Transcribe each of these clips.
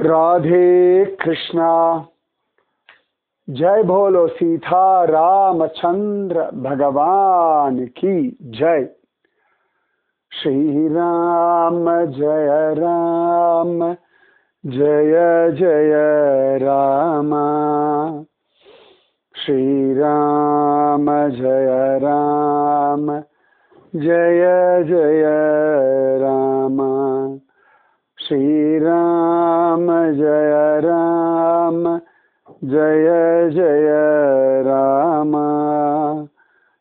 राधे कृष्णा। जय बोलो सीता रामचंद्र भगवान की जय। श्री राम जय राम जय जय राम। श्री राम जय राम जय जय राम। श्री राम जय राम जय जय राम।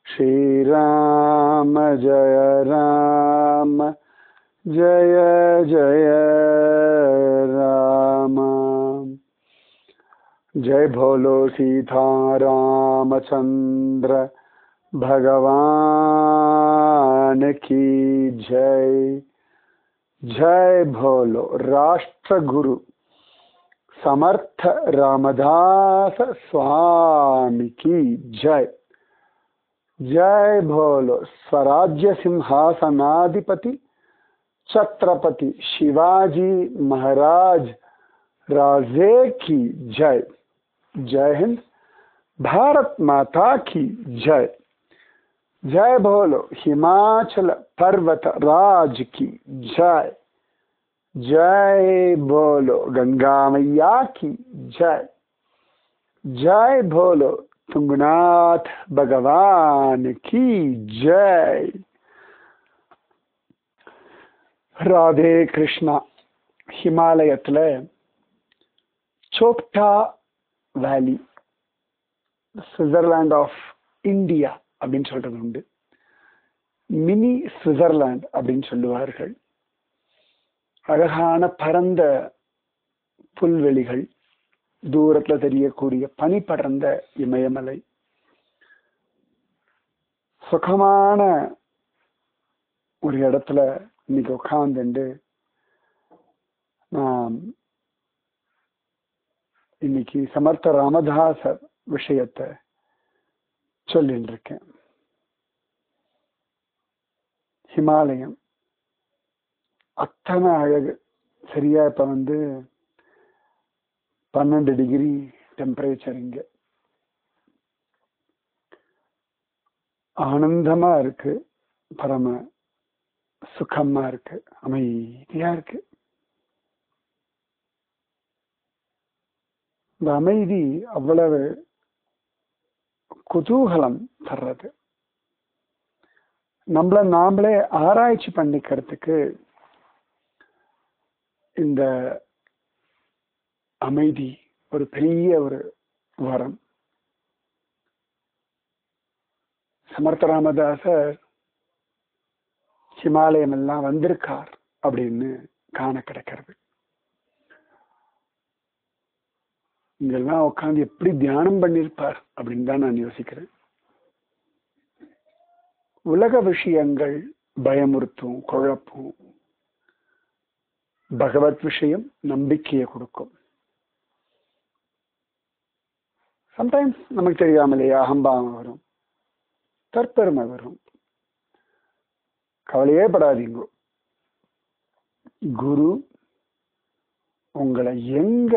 श्री राम जय राम जय जय राम। जय भोलो सीता रामचंद्र भगवान की जय। जय भोलो राष्ट्र गुरु समर्थ रामदास स्वामी की जय। जय भोलो स्वराज्य सिंहासनाधिपति छत्रपति शिवाजी महाराज राजे की जय। जय हिंद। भारत माता की जय। जय भोलो हिमाचल पर्वत राज की जय। जय बोलो गंगा मैया की जय। जय बोलो तुंगनाथ भगवान की जय। राधे कृष्णा। हिमालयத்துல சோப்டா வேலி, சுவிட்சர்லாந்து ஆஃப் இந்தியா அப்படின்னு சொல்றது உண்டு. மினி சுவிட்சர்லாந்து அப்படின்னு சொல்லுவார்கள். அழகான பரந்த புல்வெளிகள், தூரத்துல தெரியக்கூடிய பனி படர்ந்த இமயமலை, சுகமான ஒரு இடத்துல இன்னைக்கு உட்கார்ந்துண்டு நான் இன்னைக்கு சமர்த்த ராமதாசர் விஷயத்தை சொல்லிட்டு இருக்கேன். ஹிமாலயம் அத்தனை அழகு. சரியா இப்ப 12 டிகிரி டெம்பரேச்சர். இங்க ஆனந்தமா இருக்கு, பரம சுகமா இருக்கு, அமைதியா இருக்கு. இந்த அமைதி அவ்வளவு குதூகலம் தர்றது. நம்மள நாமளே ஆராய்ச்சி பண்ணிக்கிறதுக்கு இந்த அமைதி ஒரு பெரிய ஒரு வரம். சமர்த்த ராமதாசர் ஹிமாலயம் எல்லாம் வந்திருக்கார் அப்படின்னு காண கிடைக்கிறது. இங்கெல்லாம் உட்காந்து எப்படி தியானம் பண்ணிருப்பார் அப்படின்னு தான் நான் யோசிக்கிறேன். உலக விஷயங்கள் பயமுறுத்தும், குழப்பும். பகவத் விஷயம் நம்பிக்கையை கொடுக்கும். சம்டைம்ஸ் நமக்கு தெரியாமலேயே அகம்பாவம் வரும், தற்பெருமை வரும். கவலையே படாதீங்க. குரு உங்களை எங்க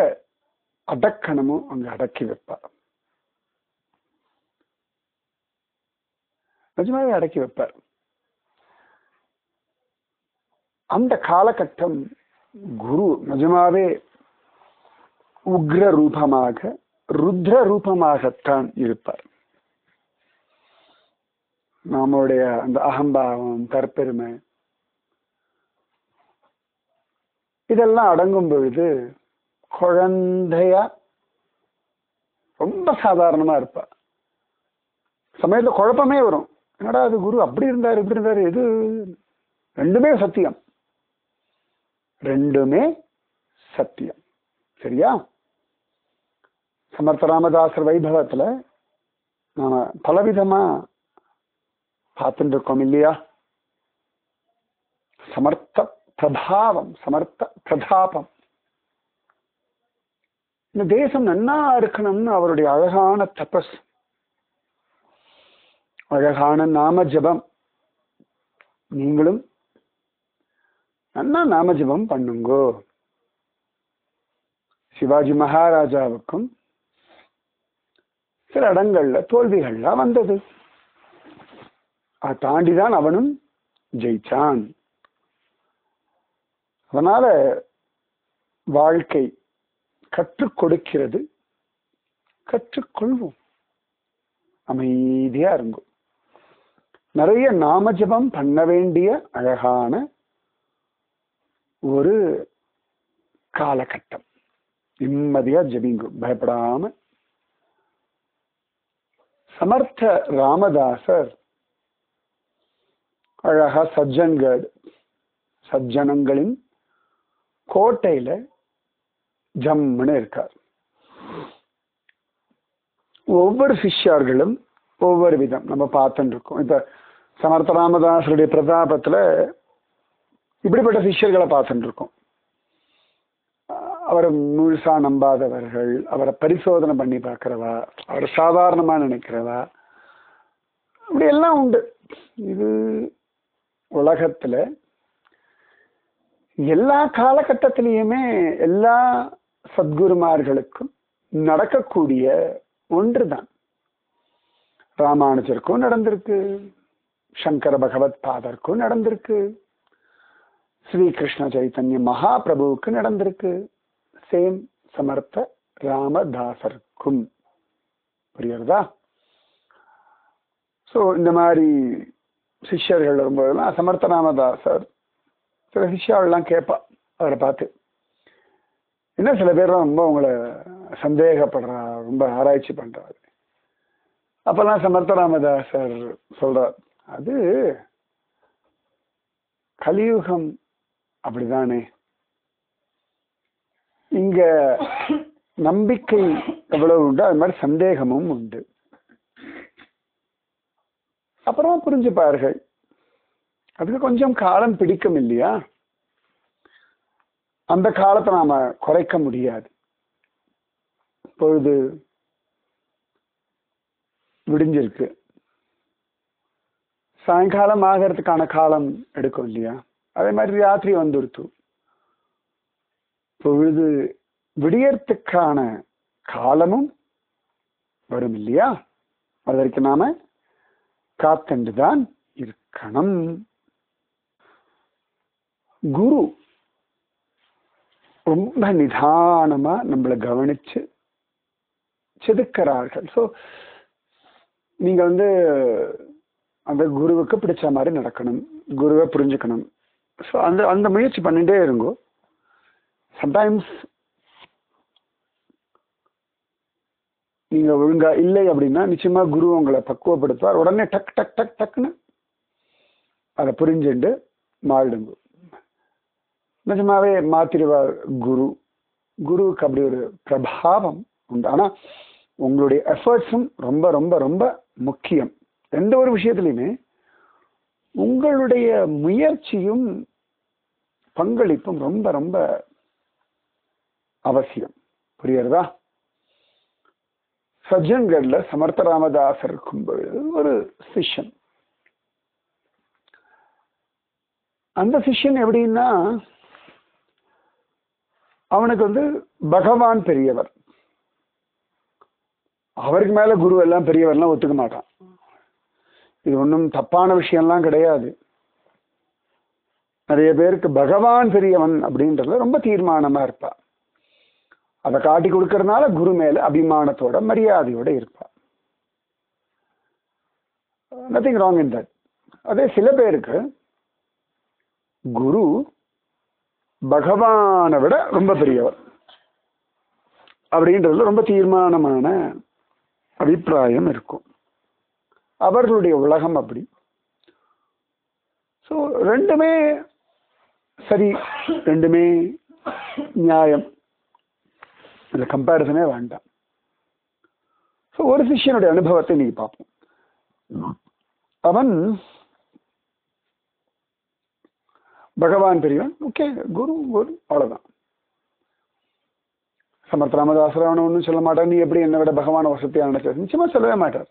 அடக்கணுமோ அங்க அடக்கி வைப்பார். நிஜமாவே அடக்கி வைப்பார். அந்த காலகட்டம் குரு நிஜமாவே உக்ர ரூபமாக, ருத்ர ரூபமாகத்தான் இருப்பார். நம்முடைய அந்த அகம்பாவம், தற்பெருமை இதெல்லாம் அடங்கும் பொழுது குழந்தையா ரொம்ப சாதாரணமா இருப்பார். சமயத்துல குழப்பமே வரும். என்னடா அது குரு அப்படி இருந்தாரு இப்படி இருந்தாரு, எது? ரெண்டுமே சத்தியம், ரெண்டுமே சத்தியம். சரியா? சமர்த்த ராமதாசர் வைபவத்துல நாம பலவிதமா பார்த்துட்டு இருக்கோம் இல்லையா? சமர்த்த பிரபாவம், சமர்த்த பிரதாபம். இந்த தேசம் நன்னா இருக்கணும்னு அவருடைய அழகான தபஸ், அழகான நாம ஜபம். நீங்களும் நன்னா நாம ஜபம் பண்ணுங்கோ. சிவாஜி மகாராஜாவுக்கும் சில இடங்கள்ல தோல்விகள்லாம் வந்தது. அதை தாண்டிதான் அவனும் ஜெயிச்சான். அதனால வாழ்க்கை கற்றுக் கொடுக்கிறது, கற்றுக்கொள்வோம். அமைதியா இருக்கும். நிறைய நாமஜபம் பண்ண வேண்டிய அழகான ஒரு காலகட்டம். நிம்மதியா ஜபிங்கும், பயப்படாம. சமர்த்த ராமதாசர் அழகா சஜ்ஜனங்களின் கோட்டையில ஜம்முன்னு இருக்கார். ஒவ்வொரு சிஷ்யர்களும் ஒவ்வொரு விதம் நம்ம பார்த்துட்டு இருக்கோம். இப்ப சமர்த்த ராமதாசருடைய பிரதாபத்துல இப்படிப்பட்ட சிஷ்யர்களை பார்த்துட்டு இருக்கோம். அவரை முழுசா நம்பாதவர்கள், அவரை பரிசோதனை பண்ணி பார்க்கிறவா, அவரை சாதாரணமா நினைக்கிறவா, இப்படி எல்லாம் உண்டு. இது உலகத்துல எல்லா காலகட்டத்திலையுமே எல்லா சத்குருமார்களுக்கும் நடக்கக்கூடிய ஒன்றுதான். ராமானுஜருக்கும் நடந்திருக்கு, சங்கர பகவத் பாதருக்கும் நடந்திருக்கு, ஸ்ரீகிருஷ்ண சைத்தன்ய மகாபிரபுவுக்கு நடந்திருக்கு, சேம் சமர்த்த ராமதாசருக்கும். புரியுறதா? ஸோ இந்த மாதிரி சிஷ்யர்கள் வரும்போதெல்லாம் சமர்த்த ராமதாசர் சில சிஷ்யாவெல்லாம் கேட்பா அவரை பார்த்து. என்ன சில பேர் ரொம்ப உங்களை சந்தேகப்படுறா, ரொம்ப ஆராய்ச்சி பண்றாரு. அப்பெல்லாம் சமர்த்த ராமதாசர் சொல்றார், அது கலியுகம் அப்படிதானே, இங்க நம்பிக்கை எவ்வளவு உண்டு அது மாதிரி சந்தேகமும் உண்டு. அப்புறம் புரிஞ்சுப்பார்கள். அதுக்கு கொஞ்சம் காலம் பிடிக்கும் இல்லையா? அந்த காலத்தை நாம குறைக்க முடியாது. பொழுது விடிஞ்சிருக்கு, சாயங்காலம் ஆகிறதுக்கான காலம் எடுக்கும் இல்லையா? அதே மாதிரி ராத்திரி வந்துடுத்து, பொழுது விடியறதுக்கான காலமும் வரும் இல்லையா? அதற்கு நாம காத்துண்டுதான் இருக்கணும். குரு ரொம்ப நிதானமா நம்மளை கவனிச்சு செதுக்கிறார்கள். ஸோ நீங்க அந்த குருவுக்கு பிடிச்ச மாதிரி நடக்கணும், குருவை புரிஞ்சுக்கணும். ஸோ அந்த முயற்சி பண்ணிட்டே இருங்கோ. சம்டைம்ஸ் நீங்க ஒழுங்கா இல்லை அப்படின்னா நிச்சயமா குரு உங்களை பக்குவப்படுத்துவார். உடனே டக் டக் டக் டக்குன்னு அதை புரிஞ்சுண்டு மாறிடுங்க. நிஜமாவே மாத்திருவார் குரு. குருவுக்கு அப்படி ஒரு பிரபாவம் உண்டு. ஆனா உங்களுடைய எஃபர்ட்ஸும் ரொம்ப ரொம்ப ரொம்ப முக்கியம். எந்த ஒரு விஷயத்திலையுமே உங்களுடைய முயற்சியும் பங்களிப்பும் ரொம்ப ரொம்ப அவசியம். புரியுறதா? சஜ்ஜன்கள்ல சமர்த்த ராமதாசர் இருக்கும் பொழுது ஒரு சிஷ்யன். அந்த சிஷ்யன் எப்படின்னா, அவனுக்கு பகவான் பெரியவர், அவருக்கு மேல குரு எல்லாம் பெரியவர்லாம் ஒத்துக்க மாட்டான். இது ஒன்றும் தப்பான விஷயம்லாம் கிடையாது. நிறைய பேருக்கு பகவான் பெரியவன் அப்படின்றதுல ரொம்ப தீர்மானமா இருப்பா. அதை காட்டி கொடுக்கறதுனால குரு மேல அபிமானத்தோட மரியாதையோட இருப்பா. Nothing wrong in that. அதே சில பேருக்கு குரு பகவானை விட ரொம்ப பெரியவர் அப்படின்றதுல ரொம்ப தீர்மானமான அபிப்பிராயம் இருக்கும். அவர்களுடைய உலகம் அப்படி. ஸோ ரெண்டுமே சரி, ரெண்டுமே நியாயம், இந்த கம்பேரிசனே வேண்டாம். ஸோ ஒரு சிஷ்யனுடைய அனுபவத்தை நீங்க பார்ப்போம். அவன் பகவான் பெரியவன், ஓகே, குரு குரு அவ்வளவுதான். சமர்த்த ராமதாசர் அவனை ஒன்றும் சொல்ல மாட்டார், நீ எப்படி என்னை விட பகவான வசதியா நினைச்ச, நிச்சயமா சொல்லவே மாட்டார்.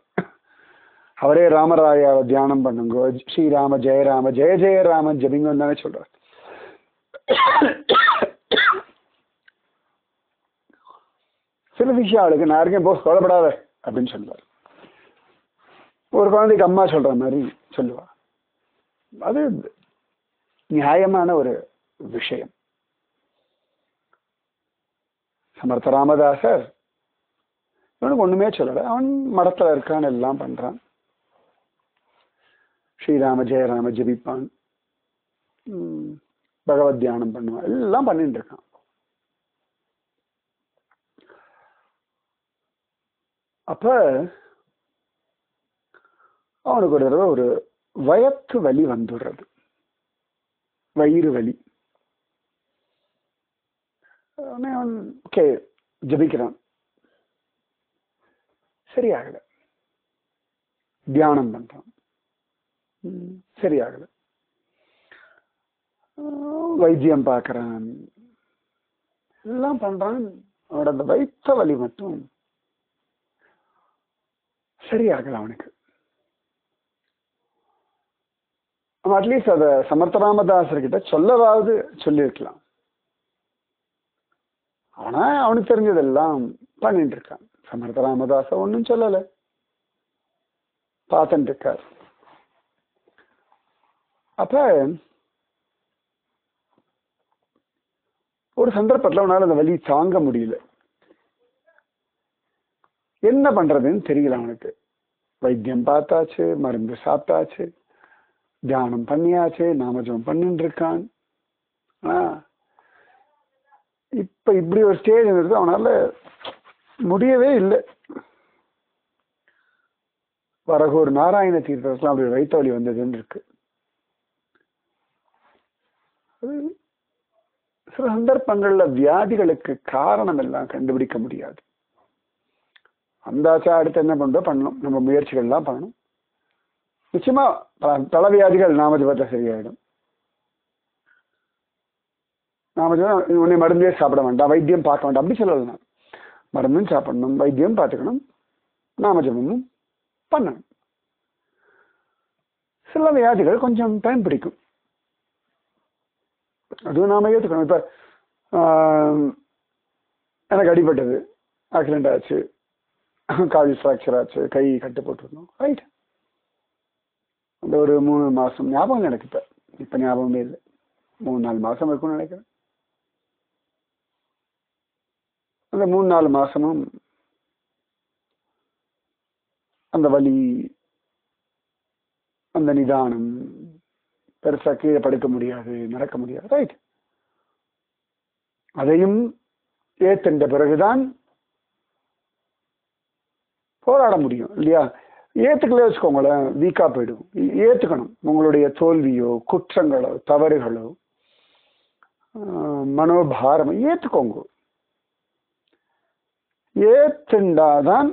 அவரே ராமராயாவை தியானம் பண்ணுங்க, ஸ்ரீராம ஜெயராம ஜெய ஜெயராம ஜபிங்கன்னு தானே சொல்றார். சில விஷயாளுக்கு நான் இருக்கேன் போ கவலைப்படாத அப்படின்னு சொல்லுவார். ஒரு குழந்தைக்கு அம்மா சொல்ற மாதிரி சொல்லுவா. அது நியாயமான ஒரு விஷயம். சமர்த்த ராமதாசர் இவனுக்கு ஒண்ணுமே சொல்லல. அவன் மடத்துல இருக்கான், எல்லாம் பண்றான். ஸ்ரீராம ஜெயராம ஜபிப்பான், பகவத் தியானம் பண்ணுவான், எல்லாம் பண்ணிட்டு இருக்கான். அப்ப அவனுக்கு ஒரு தடவை ஒரு வயத்து வலி வந்துடுறது, வயிறு வலி. அவன் ஓகே ஜபிக்கிறான், சரியாகல. தியானம் பண்றான், சரியாகல. வைத்தியம் பார்க்கறான், எல்லாம் பண்றான். அவனோட அந்த வைத்த வலி மட்டும் சரியாகல அவனுக்கு. அவன் அட்லீஸ்ட் அத சமர்த்த ராமதாசர்கிட்ட சொல்லவாவது சொல்லியிருக்கலாம். ஆனா அவனுக்கு தெரிஞ்சதெல்லாம் பண்ணிட்டு இருக்கான். சமர்த்த ராமதாச ஒன்னும் சொல்லல, பார்த்துட்டு இருக்கார். அப்ப ஒரு சந்தர்ப்பத்தில் அவனால அந்த வலி தாங்க முடியல. என்ன பண்றதுன்னு தெரியல அவனுக்கு. வைத்தியம் பார்த்தாச்சு, மருந்து சாப்பிட்டாச்சு, தியானம் பண்ணியாச்சு, நாமஜபம் பண்ணிட்டு இருக்கான். ஆனா இப்ப இப்படி ஒரு ஸ்டேஜ் இருக்கு, அவனால முடியவே இல்லை. வரகூர் நாராயண தீர்த்தத்துல அப்படி வைத்த வலி வந்ததுன்னு இருக்கு. சில சந்தர்ப்பங்கள்ல வியாதிகளுக்கு காரணம் எல்லாம் கண்டுபிடிக்க முடியாது. அந்தாச்சா அடுத்து என்ன பண்றோம் பண்ணணும், நம்ம முயற்சிகள் எல்லாம் பண்ணணும். நிச்சயமா தலைவியாதிகள் நாமஜபத்தை சரியாயிடும். நாமஜபம் உன்னை மருந்தே சாப்பிட வேண்டாம், வைத்தியம் பார்க்க வேண்டாம் அப்படி சொல்லலாம். மருந்தும் சாப்பிடணும், வைத்தியம் பார்த்துக்கணும், நாமஜபமும் பண்ணணும். சில வியாதிகள் கொஞ்சம் டைம் பிடிக்கும், அதுவும் நாம ஏற்றுக்கணும். இப்ப எனக்கு அடிபட்டது, ஆக்சிடென்ட் ஆச்சு, கால் ஃப்ராக்சர் ஆச்சு, கை கட்டு போட்டுருந்தோம், ரைட். அந்த ஒரு 3 மாசம் ஞாபகம் எனக்கு இப்ப ஞாபகமே இல்லை, 3-4 மாசம் இருக்கும்னு நினைக்கிறேன். அந்த 3-4 மாசமும் அந்த வலி, அந்த நிதானம், பெருசா கீழே படுக்க முடியாது, நடக்க முடியாது, ரைட். அதையும் ஏத்துண்ட பிறகுதான் போராட முடியும் இல்லையா? ஏத்துக்கல வச்சுக்கோங்களேன், வீக்கா போயிடும். ஏத்துக்கணும். உங்களுடைய தோல்வியோ குற்றங்களோ தவறுகளோ மனோபாரம் ஏத்துக்கோங்க. ஏத்துண்டாதான்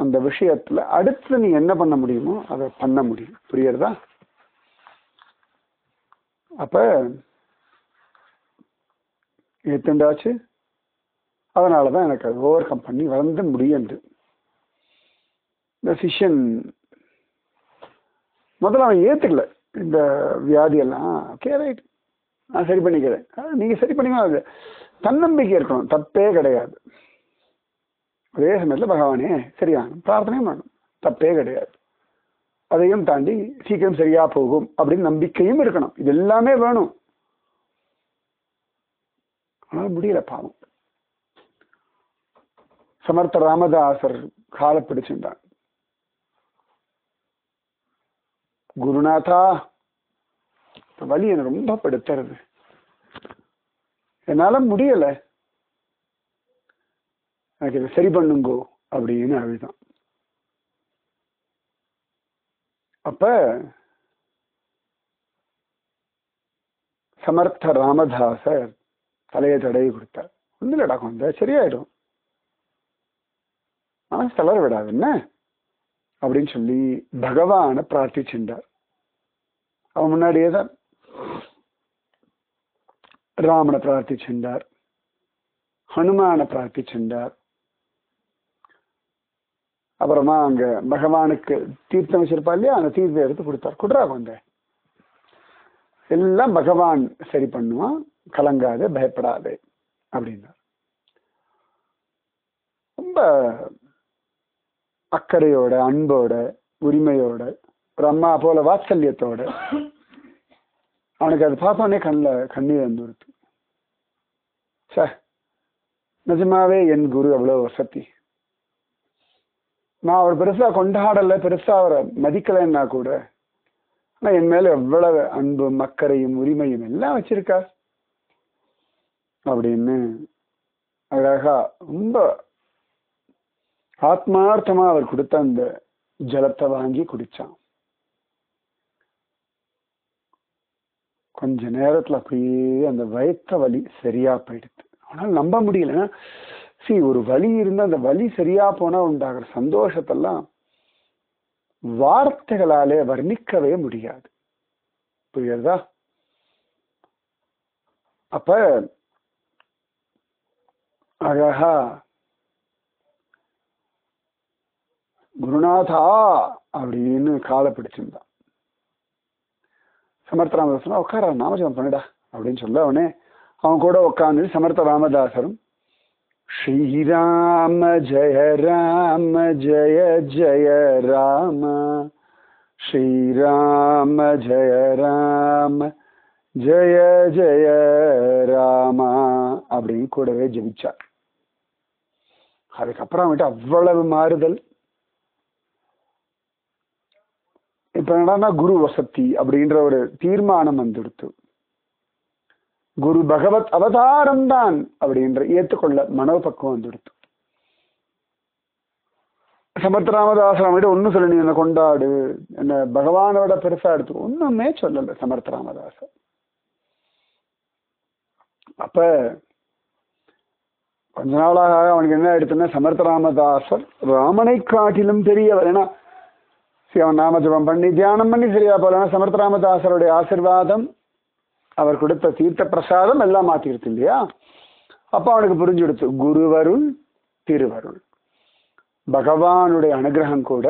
அந்த விஷயத்துல அடுத்து நீ என்ன பண்ண முடியுமோ அதை பண்ண முடியும். புரியுறதா? அப்ப ஏத்துண்டாச்சு, அதனாலதான் எனக்கு அது ஓவர் கம் பண்ணி வளர்ந்து முடியும். இந்த சிஷ்யன் முதல்ல அவன் ஏத்துக்கல இந்த வியாதியெல்லாம். ஓகே ரைட், நான் சரி பண்ணிக்கிறேன். நீங்க சரி பண்ணிக்கலாம், தன்னம்பிக்கை இருக்கணும், தப்பே கிடையாது. அதே சமயத்தில் பகவானே சரியான பிரார்த்தனையும் பண்ணணும், தப்பே கிடையாது. அதையும் தாண்டி சீக்கிரம் சரியா போகும் அப்படின்னு நம்பிக்கையும் இருக்கணும். இது எல்லாமே வேணும். ஆனால் முடியல பாவம். சமர்த்த ராமதாசர் காலை பிடிச்சுட்டான். குருநாதா, வலி என்ன ரொம்ப படுத்துறது, என்னால முடியல, எனக்கு இதை சரி பண்ணுங்கோ அப்படின்னு அழுதான். அப்ப சமர்த்த ராமதாசர் தலையை தடவி கொடுத்தார். ஒன்றும் இல்லடா, கொஞ்சம் சரியாயிடும், மனசு தளர விடாது என்ன அப்படின்னு சொல்லி பகவானை பிரார்த்திச்சுட்டார். அவன் முன்னாடியே தான் ராமனை பிரார்த்திச்சுட்டார், ஹனுமான பிரார்த்திச்சுட்டார். அப்புறமா அங்க பகவானுக்கு தீர்த்தம் வச்சிருப்பா இல்லையா, அந்த தீர்த்தம் எடுத்து கொடுத்தார். குடுறா கொஞ்ச, எல்லாம் பகவான் சரி பண்ணுவான், கலங்காது பயப்படாது அப்படின்னார். அக்கறையோட அன்போட உரிமையோட ஒரு அம்மா போல வாத்சல்யத்தோட அவனுக்கு அது பார்த்தோன்னே கண்ணீர் வந்துடுது. சார் நிஜமாவே என் குரு அவ்வளவு வசதி. நான் அவர் பெருசா கொண்டாடல, பெருசா அவரை மதிக்கலைன்னா கூட ஆனா என் மேல எவ்வளவு அன்பும் அக்கறையும் உரிமையும் எல்லாம் வச்சிருக்கார் அப்படின்னு அழகா ரொம்ப ஆத்மார்த்தமா அவர் கொடுத்த அந்த ஜலத்தை வாங்கி குடிச்சான். கொஞ்ச நேரத்துல அப்படியே அந்த வயிற்ற வலி சரியா போயிடுது. ஆனால் நம்ப முடியல. ஒரு வலி இருந்தா அந்த வலி சரியா போனா உண்டாகிற சந்தோஷத்தெல்லாம் வார்த்தைகளாலே வர்ணிக்கவே முடியாது. புரியுறதா? அப்ப அழகா குருநாதா அப்படின்னு காலை பிடிச்சிருந்தான். சமர்த்த ராமதாசன் உட்கார நாமஜபம் பண்ணுடா அப்படின்னு சொல்ல அவனே அவன் கூட உட்காந்து சமர்த்த ராமதாசரும் ஸ்ரீராம ஜெய ராம ஜெய ஜெய ராம ஸ்ரீராம ஜெய ராம ஜெய ஜெய ராமா அப்படின்னு கூடவே ஜெபிச்சார். அதுக்கப்புறம் விட்டு அவ்வளவு மாறுதல். இப்ப என்னன்னா குரு வசதி அப்படின்ற ஒரு தீர்மானம் வந்துடுத்து. குரு பகவத் அவதாரம் தான் அப்படின்ற ஏற்றுக்கொள்ள மனோபக்குவம் வந்துடுத்து. சமர்த்த ராமதாசன் விட ஒன்னும் சொல்ல, நீ என்ன கொண்டாடு, என்ன பகவானோட பெருசா எடுத்து ஒண்ணுமே சொல்லல சமர்த்த ராமதாசன். அப்ப கொஞ்ச நாளாக அவனுக்கு என்ன எடுத்துன்னா சமர்த்த ராமதாசர் ராமனை காட்டிலும் பெரியவர். ஏன்னா அவன் நாமஜபம் பண்ணி தியானம் பண்ணி சரியா போல சமர்த்த ராமதாசருடைய ஆசிர்வாதம் அவர் கொடுத்த தீர்த்த பிரசாதம் எல்லாம் மாத்திருச்சு இல்லையா? அப்ப அவனுக்கு புரிஞ்சுடுச்சு குருவருள் திருவருள். பகவானுடைய அனுகிரகம் கூட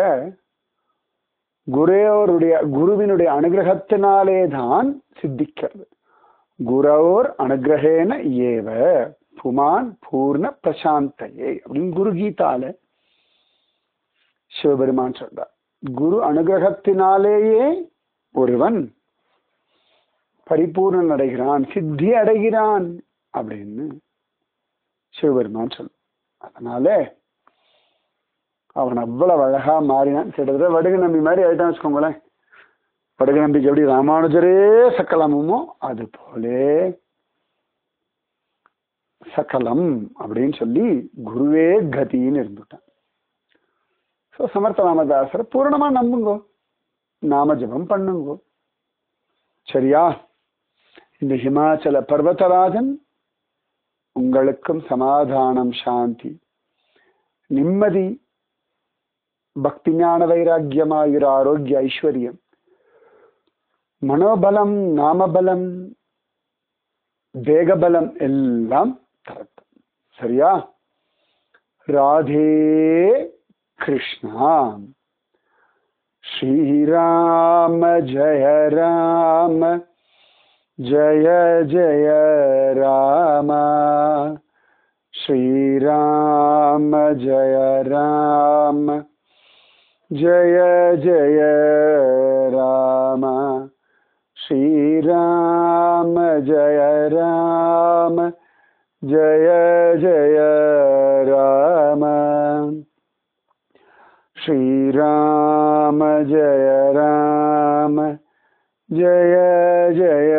குருவினுடைய அனுகிரகத்தினாலே தான் சித்திக்கிறது. குரோர் அனுகிரகேன ஏவ புமான் பூர்ண பிரசாந்தையே அப்படின்னு குரு கீதால சிவபெருமான் சொல்றார். குரு அனுகிரகத்தினாலேயே ஒருவன் பரிபூர்ணன் அடைகிறான், சித்தி அடைகிறான் அப்படின்னு சிவபெருமான் சொல்ல. அதனால அவன் அவ்வளவு அழகா மாறினான். கிட்டத்தட்ட வடுக நம்பி மாதிரி ஆயிட்டான் வச்சுக்கோங்களேன். வடுக நம்பிக்கை எப்படி ராமானுஜரே சக்கலமுமோ அது போலே சக்கலம் அப்படின்னு சொல்லி குருவே கதின்னு இருந்துட்டான். சமர்த்த ராமதாசர் பூரணமா நம்புங்கோ, நாம ஜபம் பண்ணுங்கோ. சரியா? இந்த ஹிமாச்சல பர்வதராஜன் உங்களுக்கும் சமாதானம், சாந்தி, நிம்மதி, பக்தி ஞான வைராக்கியமாயுர ஆரோக்கிய ஐஸ்வர்யம், மனோபலம், நாமபலம், தேகபலம் எல்லாம் தரட்டும். சரியா? ராதே கிருஷ்ணா. ஸ்ரீராம ஜெய ராம ஜெய ஜெய ராம ஸ்ரீராம ஜெய ராம ஜெய ஜெய ராம ஸ்ரீராம ஜெய ராம ஜெய ஜெய ராம ஸ்ரீராம ஜெய ராம ஜெய ஜெய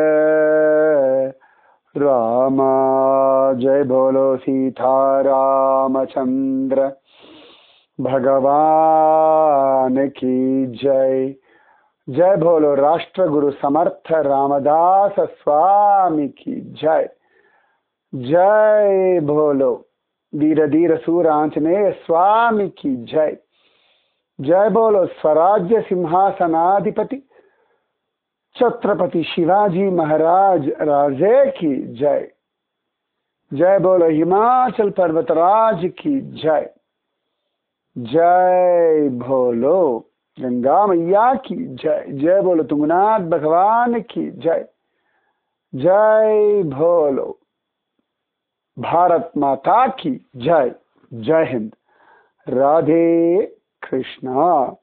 ராமா. ஜெய் போலோ சீதா ராமச்சந்திர भगवान की जय. जय बोलो राष्ट्र गुरु समर्थ रामदास स्वामी की जय. जय बोलो धीर धीर सूर आंजनेय स्वामी की जय. जय बोलो स्वराज्य सिंहासनाधिपति छत्रपति शिवाजी महाराज राजे की जय. जय बोलो हिमाचल पर्वतराज की जय. जय बोलो गंगा मैया की जय. जय बोलो तुंगनाथ भगवान की जय. जय बोलो भारत माता की जय. जय हिंद. ராதே கிருஷ்ணா.